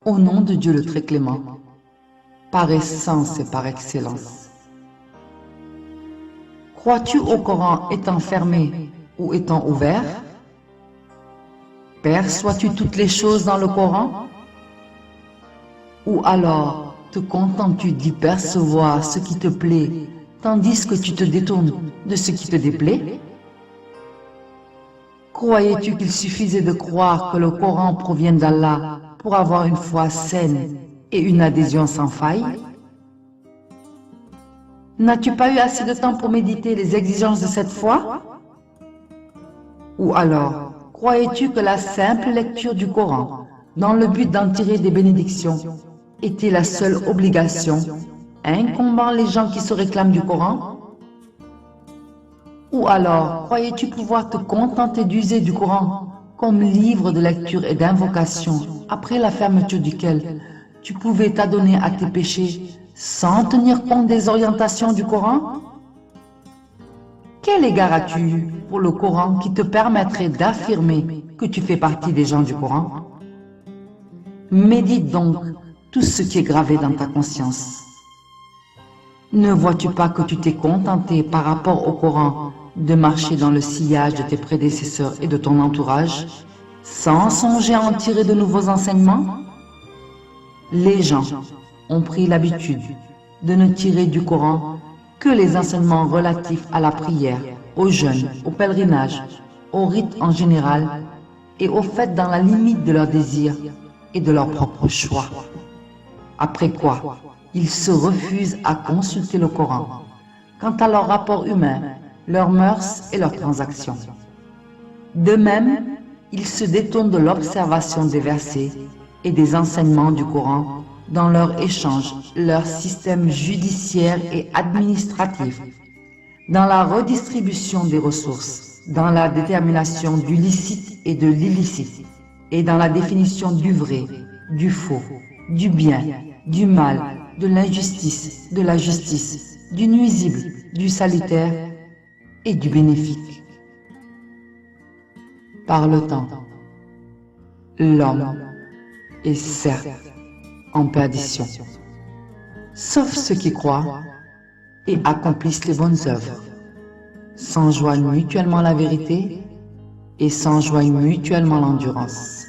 Au nom de Dieu le très clément, par essence et par excellence. Crois-tu au Coran étant fermé ou étant ouvert? Perçois-tu toutes les choses dans le Coran? Ou alors te contentes-tu d'y percevoir ce qui te plaît, tandis que tu te détournes de ce qui te déplaît? Croyais-tu qu'il suffisait de croire que le Coran provient d'Allah pour avoir une foi saine et une adhésion sans faille? N'as-tu pas eu assez de temps pour méditer les exigences de cette foi? Ou alors, croyais-tu que la simple lecture du Coran, dans le but d'en tirer des bénédictions, était la seule obligation incombant les gens qui se réclament du Coran? Ou alors, croyais-tu pouvoir te contenter d'user du Coran comme livre de lecture et d'invocation, après la fermeture duquel tu pouvais t'adonner à tes péchés sans tenir compte des orientations du Coran? Quel égard as-tu pour le Coran qui te permettrait d'affirmer que tu fais partie des gens du Coran? Médite donc tout ce qui est gravé dans ta conscience. Ne vois-tu pas que tu t'es contenté par rapport au Coran de marcher dans le sillage de tes prédécesseurs et de ton entourage, sans songer à en tirer de nouveaux enseignements? Les gens ont pris l'habitude de ne tirer du Coran que les enseignements relatifs à la prière, au jeûne, au pèlerinage, au rite en général et au fait dans la limite de leurs désirs et de leur propre choix. Après quoi, ils se refusent à consulter le Coran quant à leurs rapports humains, leurs mœurs et leurs transactions. De même, ils se détournent de l'observation des versets et des enseignements du Coran dans leur échange, leur système judiciaire et administratif, dans la redistribution des ressources, dans la détermination du licite et de l'illicite, et dans la définition du vrai, du faux, du bien, du mal, de l'injustice, de la justice, du nuisible, du salutaire et du bénéfique. Par le temps, l'homme est certes en perdition, sauf ceux qui croient et accomplissent les bonnes œuvres, s'enjoignent mutuellement la vérité et s'enjoignent mutuellement l'endurance.